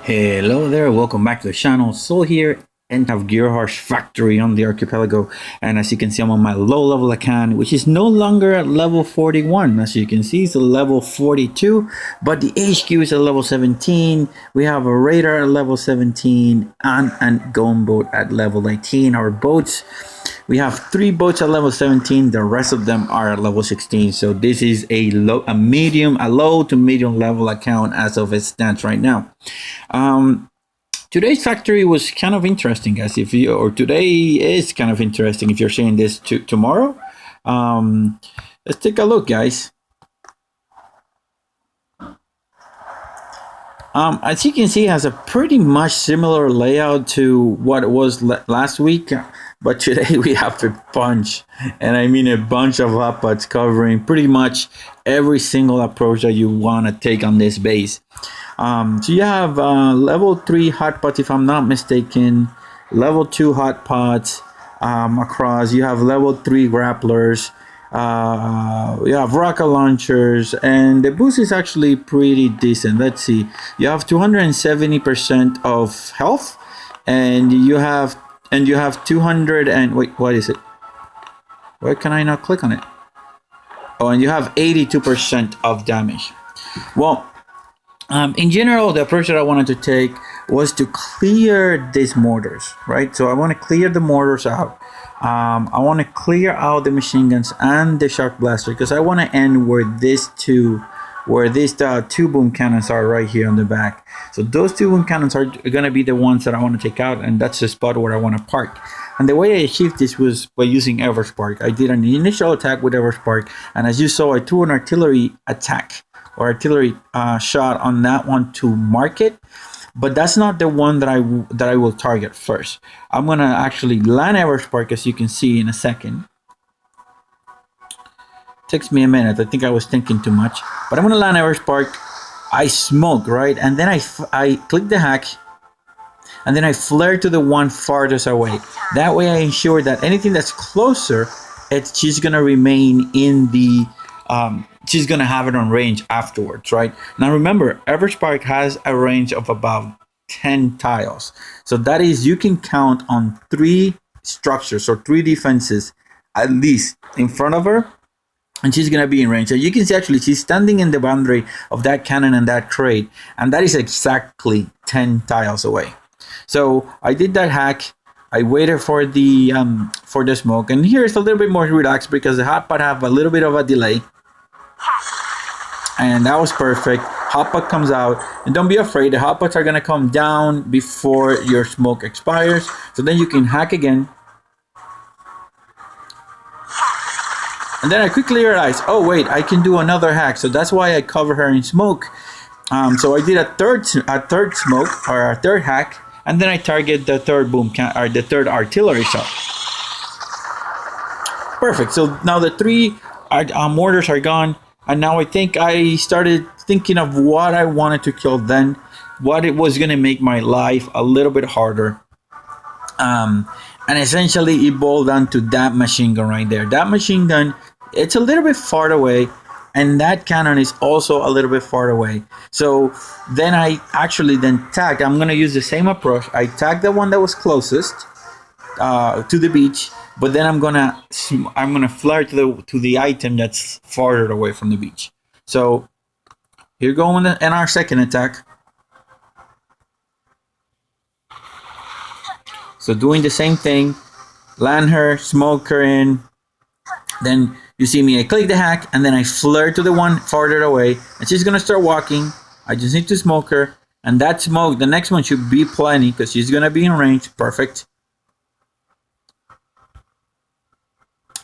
Hello there, welcome back to the channel. Soul here and have Gearheart's factory on the archipelago, and as you can see I'm on my low level account, which is no longer at level 41. As you can see it's a level 42, but the HQ is at level 17. We have a radar at level 17 and Gunboat at level 18. Our boats, we have 3 boats at level 17. The rest of them are at level 16. So this is a low to medium level account as of it stands right now. Today's factory was kind of interesting, guys. Today is kind of interesting if you're seeing this tomorrow. Let's take a look, guys. As you can see, it has a pretty much similar layout to what it was last week, but today we have a bunch, and I mean a bunch of hotpots covering pretty much every single approach that you want to take on this base. So you have level 3 hotpots, if I'm not mistaken, level 2 hotpots across. You have level 3 grapplers. You have rocket launchers, and the boost is actually pretty decent. Let's see, you have 270% of health, and you have 200 and wait, what is it? Why can I not click on it? Oh, and you have 82% of damage. Well, in general, the approach that I wanted to take was to clear these mortars, right? So I want to clear the mortars out. I want to clear out the machine guns and the shark blaster, because I want to end where these two boom cannons are right here on the back. So those 2 boom cannons are going to be the ones that I want to take out, and that's the spot where I want to park. And the way I achieved this was by using Everspark. I did an initial attack with Everspark, and as you saw, I threw an artillery attack or artillery shot on that one to mark it. But that's not the one that I will target first. I'm gonna actually land Everspark, as you can see in a second. Takes me a minute. I think I was thinking too much. But I'm gonna land Everspark. I smoke, right? And then I click the hack, and then I flare to the one farthest away. That way I ensure that anything that's closer, she's gonna remain in the she's gonna have it on range afterwards, right? Now remember, Everspark has a range of about 10 tiles, so that is, you can count on 3 structures or 3 defenses at least in front of her, and she's gonna be in range. So you can see actually she's standing in the boundary of that cannon and that crate, and that is exactly 10 tiles away. So I did that hack. I waited for the smoke, and here it's a little bit more relaxed because the hotpot have a little bit of a delay. And that was perfect. Hotpot comes out, and don't be afraid, the hotpots are gonna come down before your smoke expires, so then you can hack again. And then I quickly realized, oh wait, I can do another hack, so that's why I cover her in smoke. So I did a third smoke, or a third hack, and then I target the third the third artillery shot. Perfect. So now the 3 mortars are gone. And now I think I started thinking of what I wanted to kill then, what it was going to make my life a little bit harder. And essentially it boiled down to that machine gun right there. That machine gun, it's a little bit far away, and that cannon is also a little bit far away. So then I actually tagged. I'm going to use the same approach. I tagged the one that was closest to the beach, but then I'm gonna flare to the item that's farther away from the beach. So here go in our second attack. So doing the same thing, land her, smoke her in. Then you see me, I click the hack, and then I flare to the one farther away, and she's gonna start walking. I just need to smoke her, and that smoke, the next one should be plenty because she's gonna be in range. Perfect.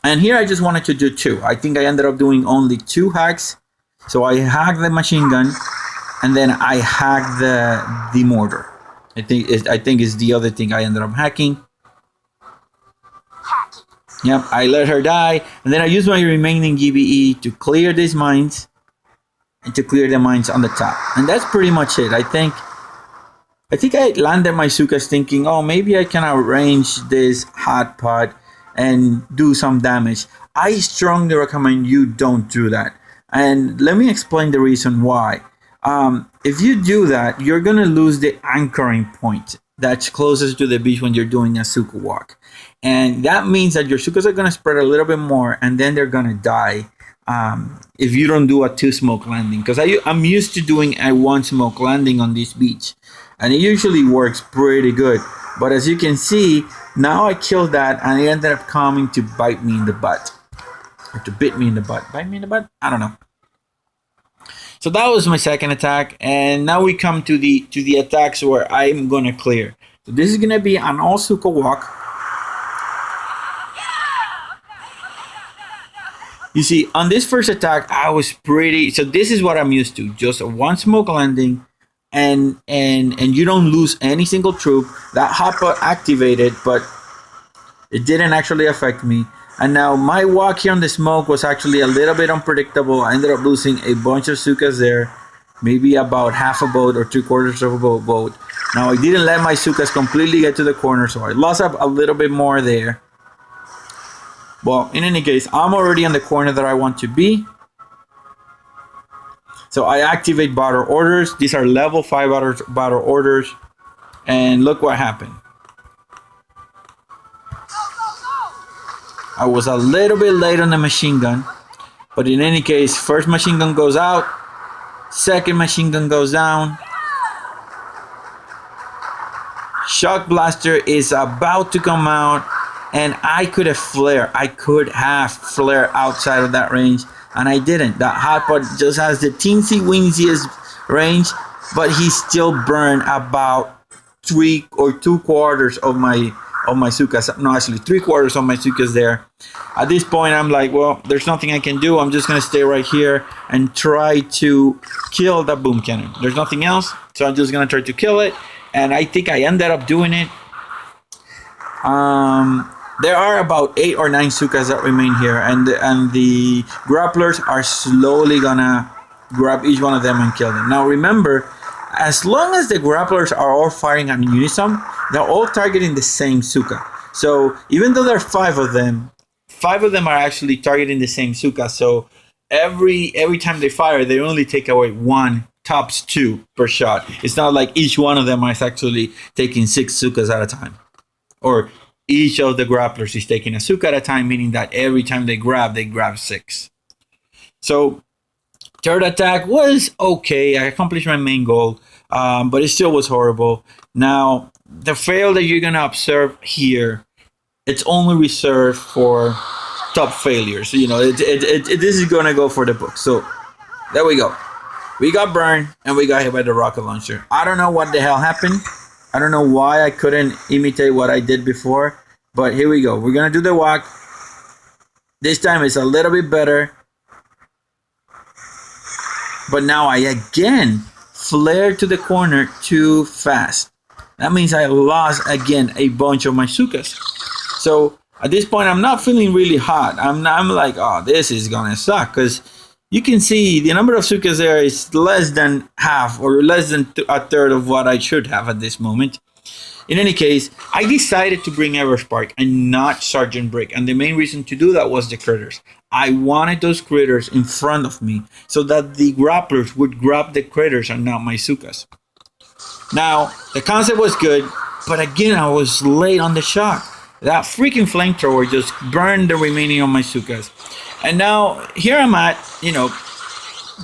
And here I just wanted to do 2. I think I ended up doing only 2 hacks. So I hacked the machine gun, and then I hacked the mortar. I think is the other thing I ended up hacking. Yep, I let her die, and then I used my remaining GBE to clear these mines and to clear the mines on the top. And that's pretty much it. I think I landed my Zookas thinking, oh, maybe I can outrange this hotpot and do some damage. I strongly recommend you don't do that. And let me explain the reason why. If you do that, you're gonna lose the anchoring point that's closest to the beach when you're doing a Zooka walk, and that means that your Zookas are gonna spread a little bit more, and then they're gonna die if you don't do a 2 smoke landing. Because I'm used to doing a 1 smoke landing on this beach, and it usually works pretty good. But as you can see, now I killed that, and it ended up coming to bite me in the butt, or to bite me in the butt. Bite me in the butt? I don't know. So that was my second attack, and now we come to the attacks where I'm gonna clear. So this is gonna be an all Zooka walk. You see, on this first attack, I was pretty. So this is what I'm used to: just a 1 smoke landing, and you don't lose any single troop. That hopper activated, but it didn't actually affect me. And now my walk here on the smoke was actually a little bit unpredictable. I ended up losing a bunch of Zookas there, maybe about half a boat or 3/4 of a boat. Now I didn't let my Zookas completely get to the corner, so I lost up a little bit more there. Well, in any case, I'm already on the corner that I want to be. So I activate battle orders. These are level 5 battle orders. And look what happened. I was a little bit late on the machine gun. But in any case, first machine gun goes out. Second machine gun goes down. Shock blaster is about to come out. And I could have flared. I could have flared outside of that range. And I didn't. That hotpot just has the teensy weенsiest range. But he still burned about 3 or 2/4 of my Zookas. No, actually 3/4 of my Zookas there. At this point, I'm like, well, there's nothing I can do. I'm just going to stay right here and try to kill that boom cannon. There's nothing else. So I'm just going to try to kill it. And I think I ended up doing it. There are about 8 or 9 Zookas that remain here, and the grapplers are slowly gonna grab each one of them and kill them. Now remember, as long as the grapplers are all firing in unison, they're all targeting the same Zooka. So even though there are 5 of them are actually targeting the same Zooka. So every time they fire, they only take away 1, tops 2 per shot. It's not like each one of them is actually taking 6 Zookas at a time, or each of the grapplers is taking a Zooka at a time, meaning that every time they grab 6. So third attack was okay. I accomplished my main goal, but it still was horrible. Now, the fail that you're going to observe here, it's only reserved for top failures. You know, this is going to go for the book. So there we go. We got burned, and we got hit by the rocket launcher. I don't know what the hell happened. I don't know why I couldn't imitate what I did before, but here we go. We're going to do the walk. This time it's a little bit better. But now I again flared to the corner too fast. That means I lost again a bunch of my Zookas. So at this point, I'm not feeling really hot. I'm like, oh, this is going to suck, because you can see the number of Zookas there is less than half, or less than a third of what I should have at this moment. In any case, I decided to bring Everspark and not Sergeant Brick. And the main reason to do that was the critters. I wanted those critters in front of me so that the grapplers would grab the critters and not my Zookas. Now, the concept was good, but again, I was late on the shot. That freaking flamethrower just burned the remaining of my Zookas. And now, here I'm at,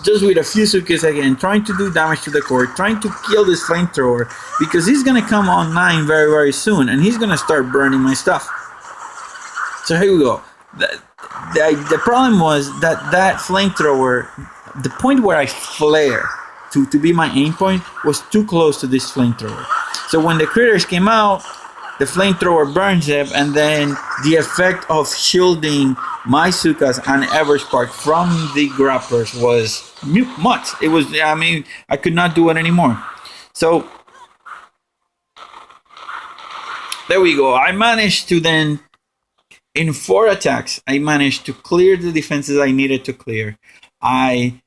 just with a few Zookas again, trying to do damage to the core, trying to kill this flamethrower, because he's going to come online very, very soon, and he's going to start burning my stuff. So here we go. The problem was that flamethrower, the point where I flare to be my aim point, was too close to this flamethrower. So when the critters came out, the flamethrower burns them, and then the effect of shielding my Zookas and Everspark from the grapplers was much. It was, I could not do it anymore. So there we go. I managed to then, in 4 attacks, I managed to clear the defenses I needed to clear. I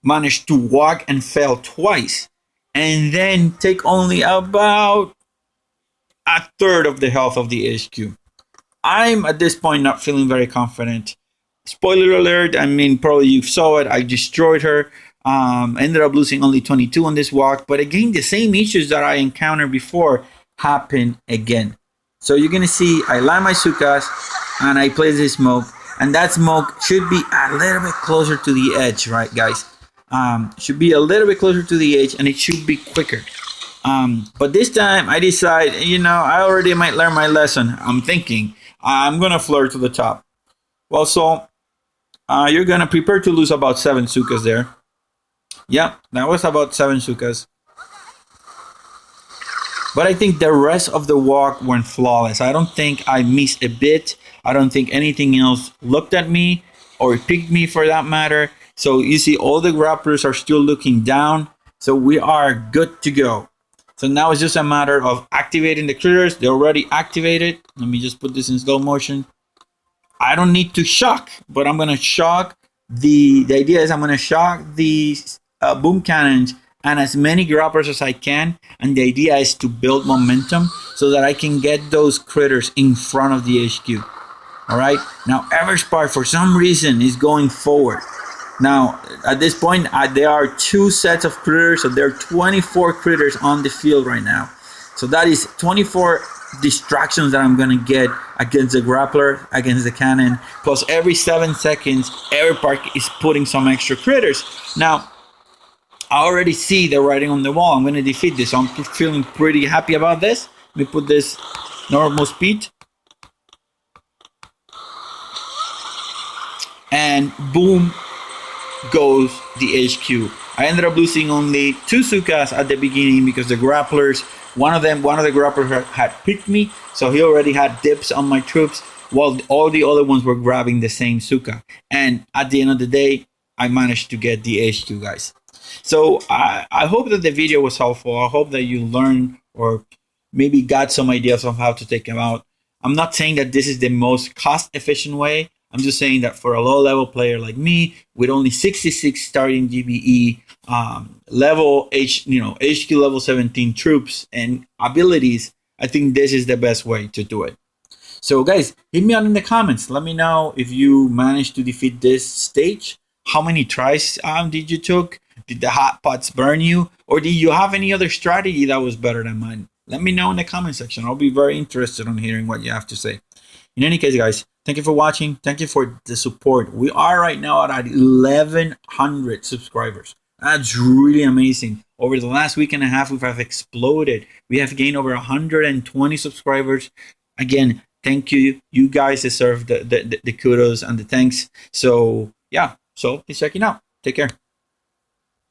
managed to walk and fail twice, and then take only about a third of the health of the HQ. I'm at this point not feeling very confident. Spoiler alert, probably you saw it. I destroyed her. Ended up losing only 22 on this walk, but again, the same issues that I encountered before happen again. So you're gonna see I land my Zookas and I place this smoke, and that smoke should be a little bit closer to the edge, right, guys? Should be a little bit closer to the edge, and it should be quicker. But this time I decide, I already might learn my lesson. I'm thinking I'm gonna flirt to the top. Well, so you're gonna prepare to lose about 7 Zookas there. Yeah, that was about 7 Zookas. But I think the rest of the walk went flawless. I don't think I missed a bit. I don't think anything else looked at me or picked me for that matter. So you see all the grapplers are still looking down. So we are good to go. So now it's just a matter of activating the critters. They're already activated. Let me just put this in slow motion. I don't need to shock, but I'm going to shock the idea is I'm going to shock the boom cannons and as many grapplers as I can, and the idea is to build momentum so that I can get those critters in front of the HQ. All right, now Everspark for some reason is going forward. Now at this point there are 2 sets of critters, so there are 24 critters on the field right now. So that is 24 distractions that I'm gonna get against the grappler, against the cannon, plus every 7 seconds Everspark is putting some extra critters. Now I already see the writing on the wall. I'm going to defeat this. So I'm feeling pretty happy about this. Let me put this normal speed. And boom goes the HQ. I ended up losing only 2 Zookas at the beginning because the grapplers, one of the grapplers had picked me. So he already had dips on my troops while all the other ones were grabbing the same Zooka. And at the end of the day, I managed to get the HQ, guys. So I hope that the video was helpful. I hope that you learned or maybe got some ideas of how to take them out. I'm not saying that this is the most cost efficient way. I'm just saying that for a low level player like me with only 66 starting GBE level HQ level 17 troops and abilities, I think this is the best way to do it. So guys, hit me out in the comments. Let me know if you managed to defeat this stage. How many tries did you took? Did the hot pots burn you? Or did you have any other strategy that was better than mine? Let me know in the comment section. I'll be very interested in hearing what you have to say. In any case, guys, thank you for watching. Thank you for the support. We are right now at 1,100 subscribers. That's really amazing. Over the last week and a half, we have exploded. We have gained over 120 subscribers. Again, thank you. You guys deserve the kudos and the thanks. So, yeah. So, he's checking out. Take care.